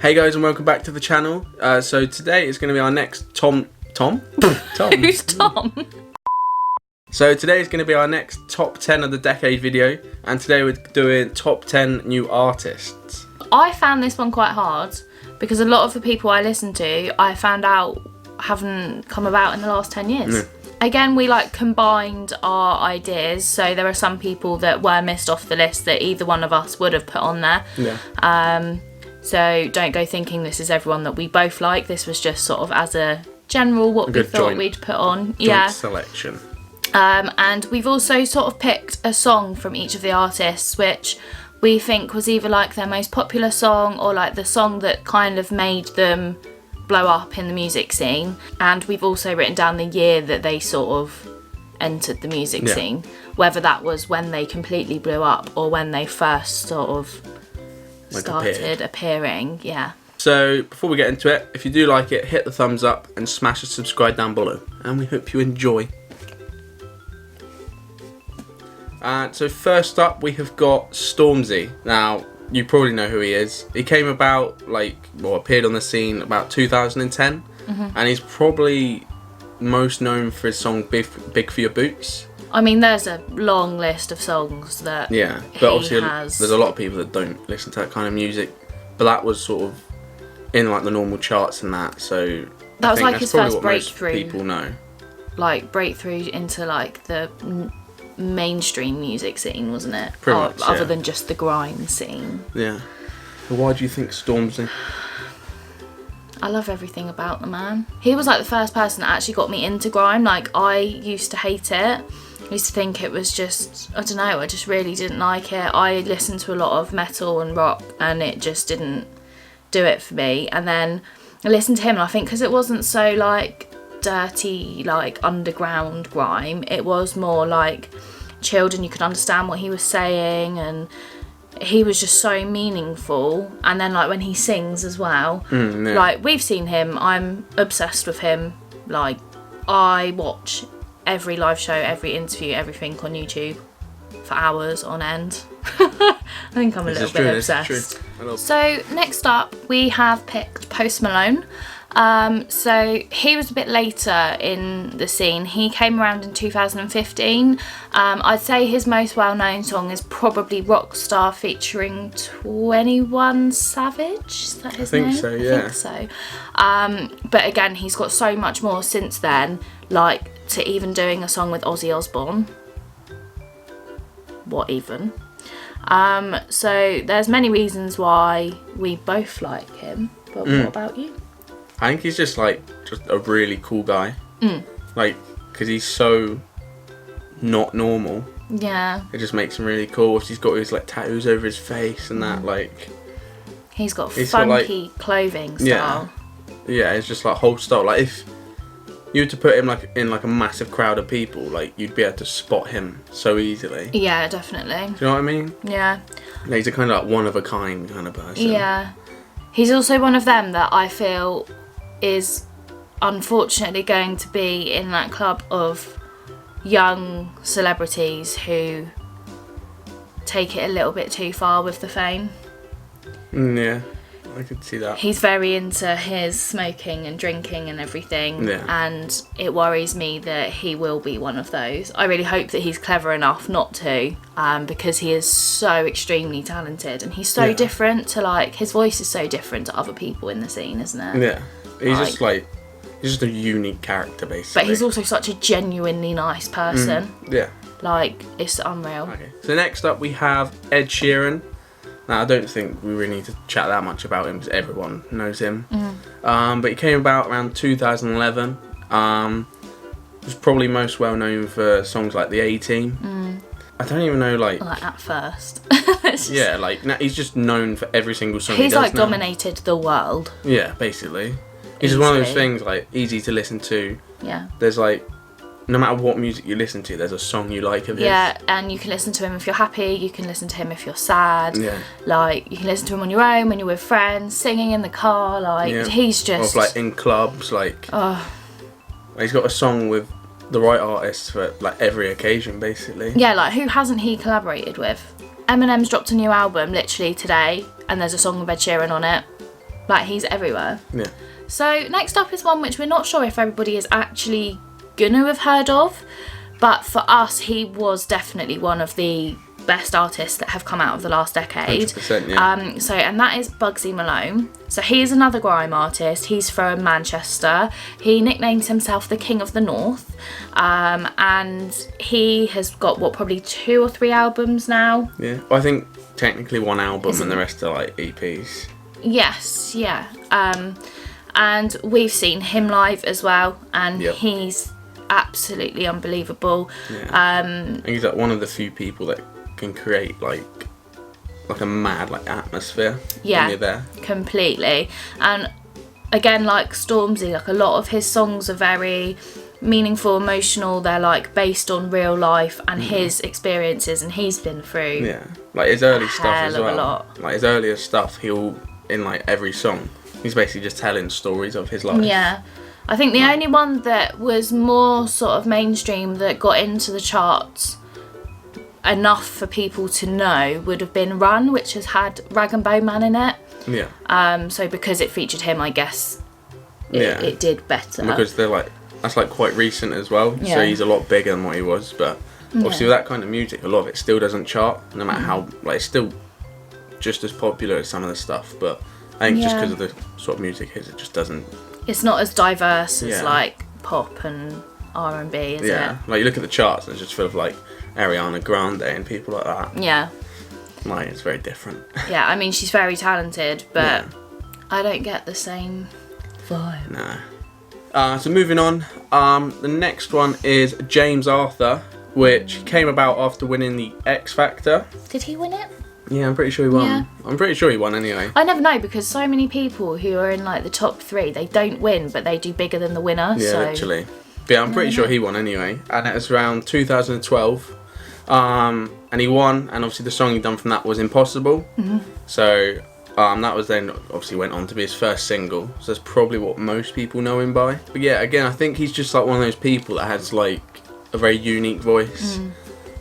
Hey guys, and welcome back to the channel. So today is going to be our next Tom? Who's Tom? So today is going to be our next top 10 of the decade video, and today we're doing top 10 new artists. I found this one quite hard because a lot of the people I listen to, I found out haven't come about in the last 10 years. Again, we combined our ideas, so there are some people that were missed off the list that either one of us would have put on there. So don't go thinking this is everyone that we both like. This was just sort of as a general what we thought we'd put on. Joint selection. And we've also sort of picked a song from each of the artists, which we think was either their most popular song or the song that kind of made them blow up in the music scene. And we've also written down the year that they sort of entered the music scene, whether that was when they completely blew up or when they first sort of started appearing. So before we get into it, if you do like it, hit the thumbs up and smash the subscribe down below, and we hope you enjoy. So first up we have got Stormzy. Now you probably know who he is. He came about appeared on the scene about 2010, and he's probably most known for his song Big for Your Boots. I mean, there's a long list of songs that but obviously there's a lot of people that don't listen to that kind of music, but that was sort of in the normal charts and that, so that was his first breakthrough. Most people know, breakthrough into the mainstream music scene, wasn't it? Pretty much, other than just the grime scene. Yeah. So why do you think Stormzy? I love everything about the man. He was the first person that actually got me into grime. I used to hate it. I used to think it was just, I don't know, I just really didn't like it. I listened to a lot of metal and rock and it just didn't do it for me. And then I listened to him and I think because it wasn't so dirty, underground grime, it was more chilled and you could understand what he was saying, and he was just so meaningful. And then when he sings as well, we've seen him, I'm obsessed with him. I watch every live show, every interview, everything on YouTube for hours on end. I think I'm a little bit obsessed. So next up we have picked Post Malone. So he was a bit later in the scene. He came around in 2015. I'd say his most well-known song is probably Rockstar featuring 21 Savage. Is that his name? I think so, yeah. I think so. But again, he's got so much more since then, to even doing a song with Ozzy Osbourne. What even? So there's many reasons why we both like him, but what about you? I think he's just a really cool guy. Because he's so not normal. Yeah. It just makes him really cool. He's got his tattoos over his face and that He's got funky clothing style. Yeah, it's just whole style. If you were to put him in a massive crowd of people, you'd be able to spot him so easily. Yeah, definitely. Do you know what I mean? Yeah. He's a kind of one of a kind kind of person. Yeah. He's also one of them that I feel is unfortunately going to be in that club of young celebrities who take it a little bit too far with the fame. Yeah, I could see that. He's very into his smoking and drinking and everything, and it worries me that he will be one of those. I really hope that he's clever enough not to, because he is so extremely talented and he's so different to his voice is so different to other people in the scene, isn't it? Yeah, he's he's just a unique character basically. But he's also such a genuinely nice person. Yeah. It's unreal. Okay. So next up we have Ed Sheeran. Now, I don't think we really need to chat that much about him because everyone knows him. But he came about around 2011. He was probably most well known for songs like The A-Team. I don't even know, at first. Yeah, he's just known for every single song he does now. Dominated the world. Yeah, basically. He's just one of those things, easy to listen to. Yeah. There's, no matter what music you listen to, there's a song you like of his. Yeah, and you can listen to him if you're happy, you can listen to him if you're sad. Yeah. You can listen to him on your own, when you're with friends, singing in the car, he's just... Or, in clubs, He's got a song with the right artist for, every occasion, basically. Yeah, who hasn't he collaborated with? Eminem's dropped a new album, literally, today, and there's a song with Ed Sheeran on it. Like, he's everywhere. Yeah. So next up is one which we're not sure if everybody is actually gonna have heard of, but for us, he was definitely one of the best artists that have come out of the last decade. 100%, yeah. And that is Bugsy Malone. So he is another grime artist. He's from Manchester. He nicknames himself the King of the North, and he has got probably 2 or 3 albums now. Yeah, well, I think technically 1 album and the rest are like EPs. Yes, yeah. And we've seen him live as well, and he's absolutely unbelievable. Yeah. And he's like one of the few people that can create like a mad like atmosphere when you're there. Completely. And again, like Stormzy, like a lot of his songs are very meaningful, emotional. They're like based on real life and his experiences, and he's been through like his early stuff as well. A lot. Like his earlier stuff, he'll in like every song he's basically just telling stories of his life. Yeah, I think the only one that was more sort of mainstream that got into the charts enough for people to know would have been Run, which has had Rag and Bone Man in it. Yeah. So because it featured him, I guess it did better. And because they're like, that's like quite recent as well. Yeah. So he's a lot bigger than what he was. But obviously with that kind of music, a lot of it still doesn't chart, no matter how, like it's still just as popular as some of the stuff. But I think just because of the sort of music it just doesn't. It's not as diverse as like pop and R&B, is it? Yeah, like you look at the charts and it's just full of like Ariana Grande and people like that. Yeah. Like, it's very different. Yeah, I mean, she's very talented, but I don't get the same vibe. No. So moving on, the next one is James Arthur, which came about after winning the X Factor. Did he win it? Yeah, I'm pretty sure he won. Yeah. I'm pretty sure he won anyway. I never know, because so many people who are in like the top 3, they don't win, but they do bigger than the winner. Yeah, literally. But yeah, I'm pretty sure he won anyway. And it was around 2012. And he won, and obviously the song he done from that was Impossible. So that was then obviously went on to be his first single. So that's probably what most people know him by. But yeah, again, I think he's just like one of those people that has like a very unique voice.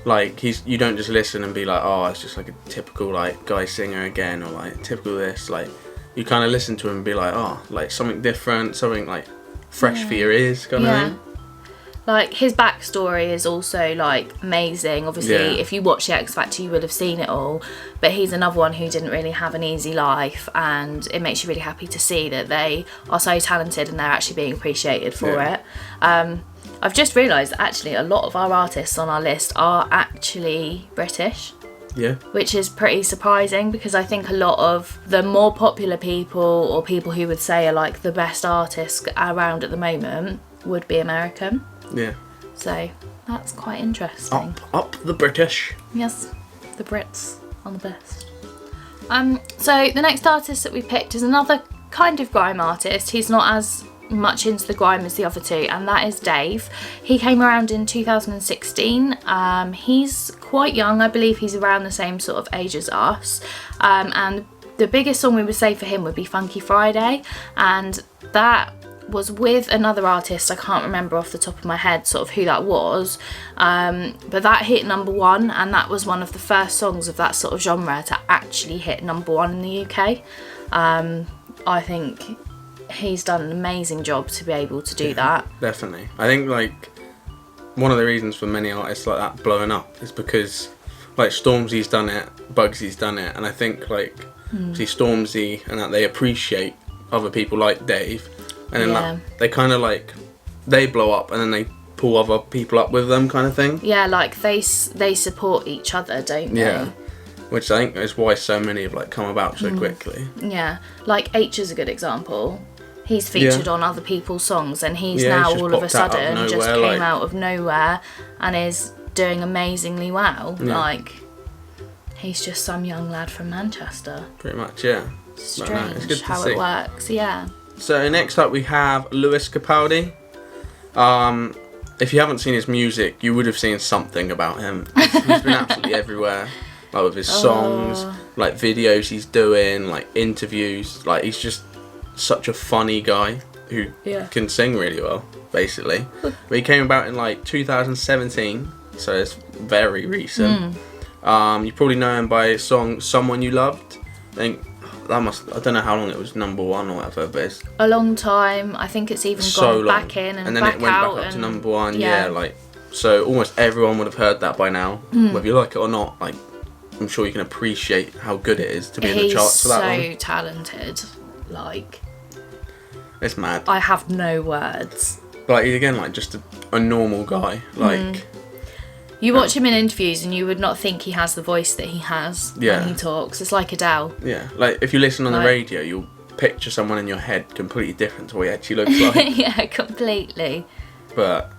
Like you don't just listen and be like, oh, it's just like a typical like guy singer again, or like typical this. Like you kind of listen to him and be like, oh, like something different, something like fresh for your ears, kind of thing. Like his backstory is also like amazing. Obviously, if you watch the X Factor, you would have seen it all. But he's another one who didn't really have an easy life, and it makes you really happy to see that they are so talented and they're actually being appreciated for it. I've just realised actually a lot of our artists on our list are actually British. Yeah. Which is pretty surprising, because I think a lot of the more popular people, or people who would say are like the best artists around at the moment, would be American. Yeah. So that's quite interesting. Up the British. Yes, the Brits are the best. So the next artist that we picked is another kind of grime artist. He's not as much into the grime as the other two, and that is Dave. He came around in 2016. He's quite young. I believe he's around the same sort of age as us. And the biggest song we would say for him would be Funky Friday, and that was with another artist. I can't remember off the top of my head sort of who that was, but that hit #1, and that was one of the first songs of that sort of genre to actually hit #1 in the UK. I think he's done an amazing job to be able to do that. Definitely. I think like one of the reasons for many artists like that blowing up is because like Stormzy's done it, Bugsy's done it, and I think like see Stormzy and that they appreciate other people like Dave. And then they kind of like, they blow up and then they pull other people up with them, kind of thing. Yeah, like they support each other, don't they? Yeah, which I think is why so many have like come about so quickly. Yeah, like H is a good example. He's featured on other people's songs, and he's now all of a sudden just came out of nowhere and is doing amazingly well. Yeah. Like, he's just some young lad from Manchester. Pretty much, yeah. Strange it's good to how see. It works, yeah. So next up we have Lewis Capaldi. If you haven't seen his music, you would have seen something about him. He's been absolutely everywhere, like with his songs, like videos he's doing, like interviews. Like he's just such a funny guy who can sing really well, basically. But he came about in like 2017, so it's very recent. You probably know him by his song "Someone You Loved." I think I don't know how long it was number 1 or whatever, but it's a long time. I think it's even so gone long. back in and then back it went out back up to and- number 1. Yeah, like, so almost everyone would have heard that by now, whether you like it or not. Like, I'm sure you can appreciate how good it is to be in the charts for that long. He's so talented. Like, It's mad. I have no words. Like, he's again like just a normal guy. Like, You watch him in interviews and you would not think he has the voice that he has Yeah. when he talks. It's like Adele. yeah, like if you listen on the Like- radio, you'll picture someone in your head completely different to what he actually looks like. Yeah, completely. But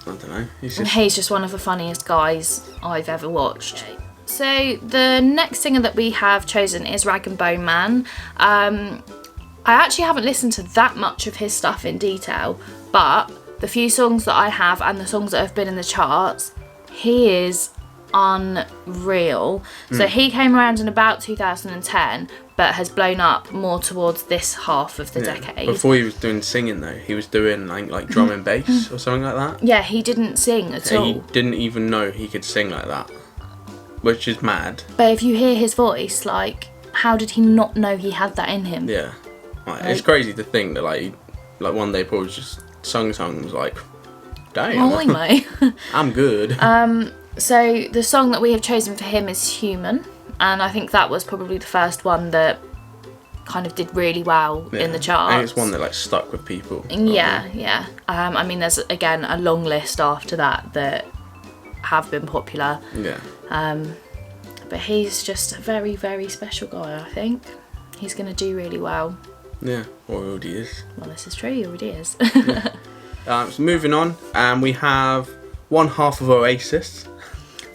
I don't know. He's And just he's just one of the funniest guys I've ever watched. So the next singer that we have chosen is Rag and Bone Man. I actually haven't listened to that much of his stuff in detail, but the few songs that I have and the songs that have been in the charts, he is unreal. So he came around in about 2010, but has blown up more towards this half of the yeah. decade. Before he was doing singing though, he was doing like drum and bass or something like that. Yeah, he didn't sing at Yeah, all. he didn't even know he could sing like that, which is mad. But if you hear his voice, like, how did he not know he had that in him? Yeah, like, it's crazy to think that like one day Paul was just sung songs like, damn, Holy mate. I'm good. So the song that we have chosen for him is Human, and I think that was probably the first one that kind of did really well in the charts. And it's one that like stuck with people. Yeah. I mean, there's again a long list after that have been popular. Yeah. But he's just a very, very special guy, I think. He's going to do really well. Yeah, or he already is. Well, this is true, he already is. So moving on, we have one half of Oasis.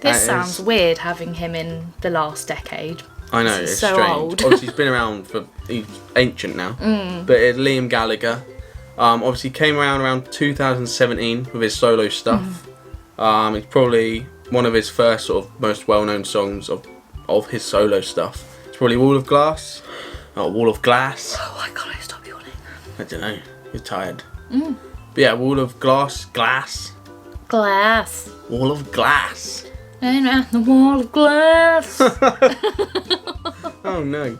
This That sounds is- weird having him in the last decade. I know, This is it's so strange. old. Obviously, he's been around he's ancient now. But it's Liam Gallagher. Obviously, came around 2017 with his solo stuff. It's probably one of his first sort of most well-known songs of his solo stuff. It's probably Wall of Glass. Oh, Wall of Glass. Oh, why can't I stop yawning? I don't know. You're tired. But yeah, Wall of Glass. Glass. Wall of Glass. And around the wall of glass. Oh no.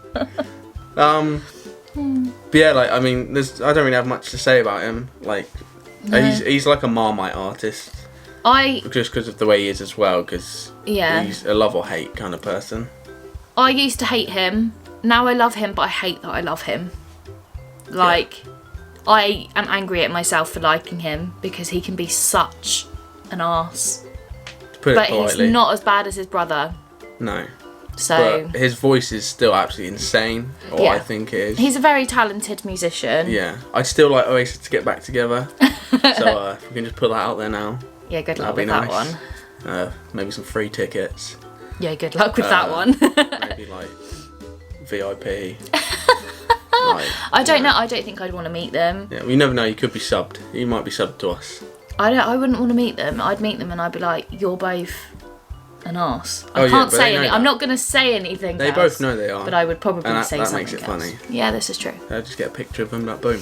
But yeah, like I mean, I don't really have much to say about him. Like, he's like a Marmite artist, just because of the way he is as well. Because he's a love or hate kind of person. I used to hate him. Now I love him, but I hate that I love him. Like, I am angry at myself for liking him because he can be such an arse. To put it But politely. he's not as bad as his brother. No. So But his voice is still absolutely insane. Or Yeah. I think it is. he's a very talented musician. Yeah. I'd still like Oasis to get back together. So if we can just put that out there now. Yeah, good luck That'd with be that nice. one. Maybe some free tickets. Yeah, good luck with that one. Maybe like VIP. I don't know. I don't think I'd want to meet them. Yeah, we never know. You could be subbed. You might be subbed to us. I wouldn't want to meet them. I'd meet them and I'd be like, you're both an arse. Oh, I yeah, can't but say they know anything. that. I'm not going to say anything They else, both know they are. but I would probably And say that something makes it else. funny. Yeah, this is true. Just get a picture of them, like boom.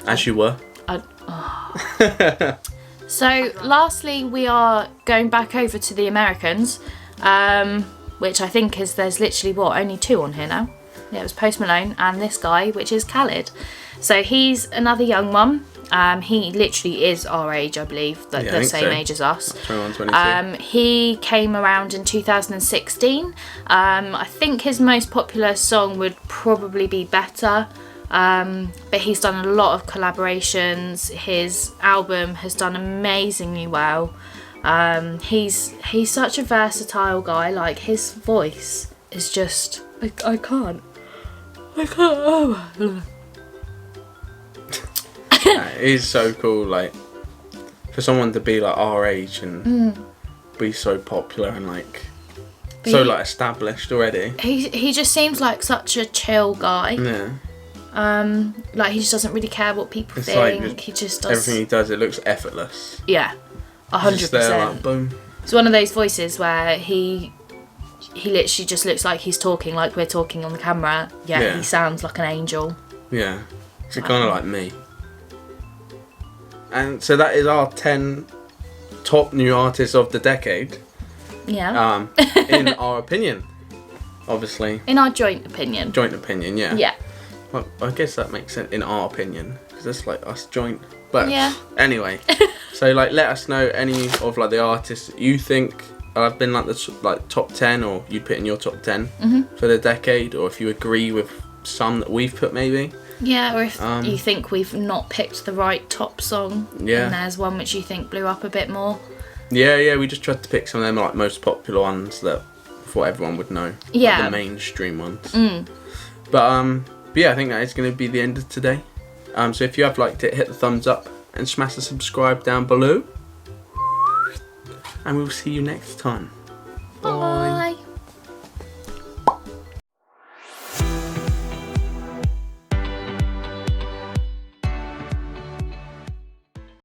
As you were. So, lastly, we are going back over to the Americans, which I think there's literally, only two on here now. Yeah, it was Post Malone and this guy, which is Khaled. So, he's another young one. He literally is our age, I believe, Yeah, I the think same so. age as us. 21, 22. He came around in 2016. I think his most popular song would probably be Better. But he's done a lot of collaborations. His album has done amazingly well. He's such a versatile guy. Like, his voice is just I can't. It is so cool, like, for someone to be like our age and be so popular and like so like established already. He just seems like such a chill guy. Yeah. Like, he just doesn't really care what people It's like think. He just does. Everything he does, it looks effortless. Yeah, Just there, 100%. like, boom. It's one of those voices where he literally just looks like he's talking like we're talking on the camera. Yeah, he sounds like an angel. Yeah. So kind of like me. And so that is our 10 top new artists of the decade. Yeah. In our opinion. obviously. In our joint opinion. Joint opinion, yeah. Yeah. Well, I guess that makes sense in our opinion, because it's like us joint. But Yeah. anyway, so like let us know any of like the artists that you think have been like the top 10, or you'd put in your top 10 for the decade, or if you agree with some that we've put maybe. Yeah, or if you think we've not picked the right top song, Yeah. and there's one which you think blew up a bit more. Yeah, we just tried to pick some of them like most popular ones that I thought everyone would know. Yeah. Like the mainstream ones. But yeah, I think that is going to be the end of today. So if you have liked it, hit the thumbs up and smash the subscribe down below. And we'll see you next time. Bye.